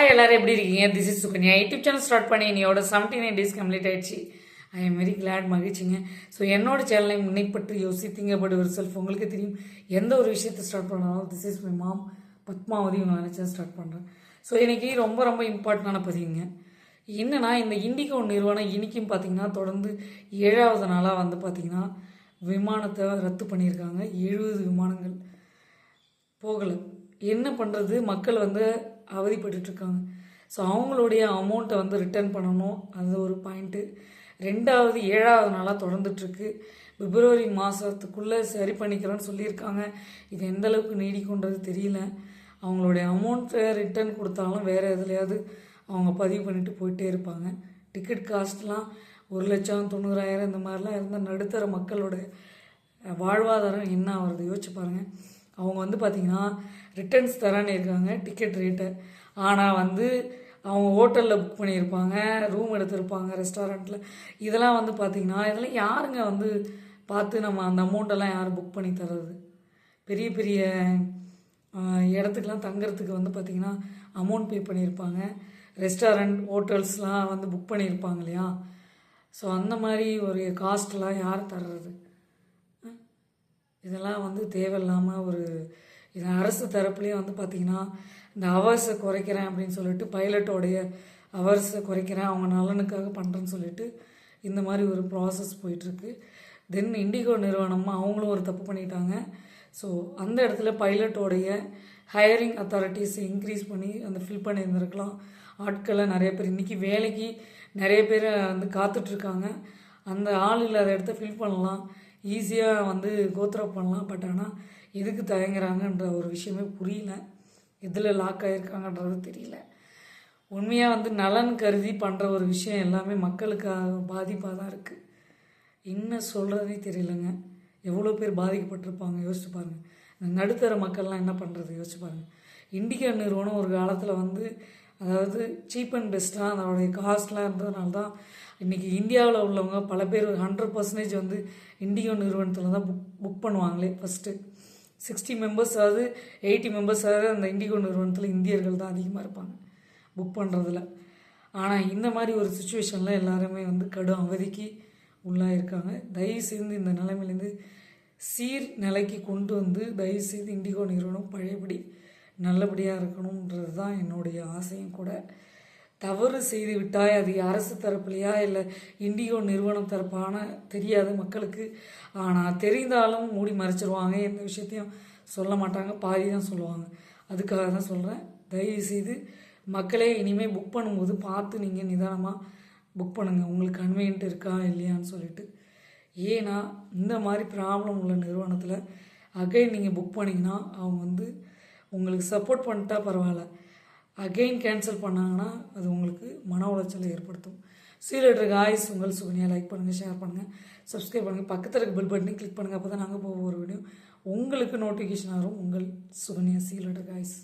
Hi எல்லாரும் எப்படி இருக்கீங்க? This is Sukanya. YouTube channel start பண்ணி என்னோட 79 days கம்ப்ளீட் ஆயிடுச்சு. ஐ எம் வெரி கிளாட், மகிழ்ச்சிங்க. ஸோ என்னோட சேனலை முன்னை பற்றி யோசித்திங்க பட் ஒரு செல்ஃப் உங்களுக்கு தெரியும். எந்த ஒரு விஷயத்தை ஸ்டார்ட் பண்ணாலும் this is my mom Padmavathi இவங்க நினச்சா ஸ்டார்ட் பண்ணுறேன். ஸோ இன்றைக்கி ரொம்ப ரொம்ப இம்பார்ட்டண்டான பதிவுங்க. என்னென்னா இந்த இண்டிகோ நிறுவனம் இன்றைக்கும் பார்த்திங்கன்னா தொடர்ந்து 7வது நாளாக வந்து பார்த்திங்கன்னா விமானத்தை ரத்து பண்ணியிருக்காங்க. 70 விமானங்கள் போகலை. என்ன பண்ணுறது, மக்கள் வந்து அவதிப்பட்டுருக்காங்க. ஸோ அவங்களுடைய அமௌண்ட்டை வந்து ரிட்டர்ன் பண்ணணும், அது ஒரு பாயிண்ட்டு. 7வது நாளாக தொடர்ந்துட்டுருக்கு. பிப்ரவரி மாதத்துக்குள்ளே சரி பண்ணிக்கிறோன்னு சொல்லியிருக்காங்க. இது எந்த அளவுக்கு நீடிக்குன்றது தெரியல. அவங்களுடைய அமௌண்ட்டை ரிட்டர்ன் கொடுத்தாலும் வேறு எதுலையாவது அவங்க பதிவு பண்ணிட்டு போயிட்டே இருப்பாங்க. டிக்கெட் காஸ்ட்லாம் 1,90,000 இந்த மாதிரிலாம் இருந்தால் நடுத்தர மக்களோட வாழ்வாதாரம் என்ன ஆகிறது யோசிச்சு பாருங்கள். அவங்க வந்து பார்த்திங்கன்னா ரிட்டர்ன்ஸ் தரான்னு இருக்காங்க டிக்கெட் ரேட்டை. ஆனால் வந்து அவங்க ஹோட்டலில் புக் பண்ணியிருப்பாங்க, ரூம் எடுத்திருப்பாங்க, ரெஸ்டாரண்ட்டில். இதெல்லாம் வந்து பார்த்திங்கன்னா இதெல்லாம் யாருங்க வந்து பார்த்து நம்ம அந்த அமௌண்ட்டெல்லாம் யார் புக் பண்ணி தர்றது? பெரிய பெரிய இடத்துக்கெலாம் தங்குறதுக்கு வந்து பார்த்திங்கன்னா அமௌண்ட் பே பண்ணியிருப்பாங்க. ரெஸ்டாரண்ட் ஹோட்டல்ஸ்லாம் வந்து புக் பண்ணியிருப்பாங்க இல்லையா? ஸோ அந்த மாதிரி ஒரு காஸ்ட்லாம் யார் தர்றது? இதெல்லாம் வந்து தேவையில்லாமல் இது அரசு தரப்புலேயே வந்து பார்த்திங்கன்னா இந்த ஹவர்ஸை குறைக்கிறேன் அப்படின்னு சொல்லிட்டு பைலட்டோடைய ஹவர்ஸை குறைக்கிறேன், அவங்க நலனுக்காக பண்ணுறேன்னு சொல்லிட்டு இந்த மாதிரி ஒரு ப்ராசஸ் போயிட்டுருக்கு. தென் இண்டிகோ நிறுவனமாக அவங்களும் ஒரு தப்பு பண்ணிட்டாங்க. ஸோ அந்த இடத்துல பைலட்டோடைய ஹையரிங் அத்தாரிட்டிஸை இன்க்ரீஸ் பண்ணி அந்த ஃபில் பண்ணியிருந்துருக்கலாம். ஆட்களை நிறைய பேர் இன்றைக்கி வேலைக்கு நிறைய பேர் வந்து காத்துட்ருக்காங்க. அந்த ஆள் இல்லாத இடத்த ஃபில் பண்ணலாம், ஈஸியாக வந்து கோத்ரோ பண்ணலாம். பட் ஆனால் எதுக்கு தயங்குறாங்கன்ற ஒரு விஷயமே புரியல. எதில் லாக் ஆகியிருக்காங்கன்றது தெரியல. உண்மையாக வந்து நலன் கருதி பண்ணுற ஒரு விஷயம் எல்லாமே மக்களுக்காக பாதிப்பாக தான் இருக்குது. என்ன சொல்கிறதே தெரியலங்க. எவ்வளோ பேர் பாதிக்கப்பட்டிருப்பாங்க யோசிச்சு பாருங்கள். இந்த நடுத்தர மக்கள்லாம் என்ன பண்ணுறது யோசிச்சு பாருங்கள். இண்டிகோ நிறுவனம் ஒரு காலத்தில் வந்து அதாவது சீப் அண்ட் பெஸ்ட்டாக அதோடைய காஸ்ட்லாம் இருந்ததுனால தான் இன்றைக்கி இந்தியாவில் உள்ளவங்க பல பேர் 100% வந்து இண்டிகோ நிறுவனத்தில் தான் புக் பண்ணுவாங்களே. ஃபஸ்ட்டு 60 மெம்பர்ஸாவது 80 மெம்பர்ஸாவது அந்த இண்டிகோ நிறுவனத்தில் இந்தியர்கள் தான் அதிகமாக இருப்பாங்க புக் பண்ணுறதுல. ஆனால் இந்த மாதிரி ஒரு சுச்சுவேஷனில் எல்லாருமே வந்து கடும் அவதிக்கு உள்ளாக இருக்காங்க. தயவுசெய்து இந்த நிலைமையிலேருந்து நிலைக்கு கொண்டு வந்து தயவுசெய்து இண்டிகோ நிறுவனம் பழையபடி நல்லபடியாக இருக்கணுன்றது தான் என்னுடைய ஆசையும் கூட. தவறு செய்து விட்டால் அது அரசு தரப்புலையா இல்லை இண்டிகோ நிறுவனம் தரப்பான தெரியாது மக்களுக்கு. ஆனால் தெரிந்தாலும் மூடி மறைச்சிருவாங்க, எந்த விஷயத்தையும் சொல்ல மாட்டாங்க, பாதி தான் சொல்லுவாங்க. அதுக்காக தான் சொல்கிறேன், தயவுசெய்து மக்களே இனிமேல் புக் பண்ணும்போது பார்த்து நீங்கள் நிதானமாக புக் பண்ணுங்கள், உங்களுக்கு கன்வீனியன்ட் இருக்கா இல்லையான்னு சொல்லிட்டு. ஏன்னா இந்த மாதிரி ப்ராப்ளம் உள்ள நிறுவனத்தில் அகைன் நீங்கள் புக் பண்ணிங்கன்னா அவங்க வந்து உங்களுக்கு சப்போர்ட் பண்ணிட்டா பரவாயில்ல, அகெயின் கேன்சல் பண்ணாங்கன்னா அது உங்களுக்கு மன உளைச்சலை ஏற்படுத்தும். சீலெட்ரு காய்ஸ், உங்கள் சுகன்யா லைக் பண்ணுங்கள், ஷேர் பண்ணுங்கள், சப்ஸ்கிரைப் பண்ணுங்கள், பக்கத்தில் இருக்க பெல் பட்டனையும் கிளிக் பண்ணுங்கள். அப்போ தான் நாங்கள் போக ஒரு வீடியோ உங்களுக்கு நோட்டிஃபிகேஷன் வரும். உங்கள் சுகன்யா சீலெட்ரு காய்ஸ்.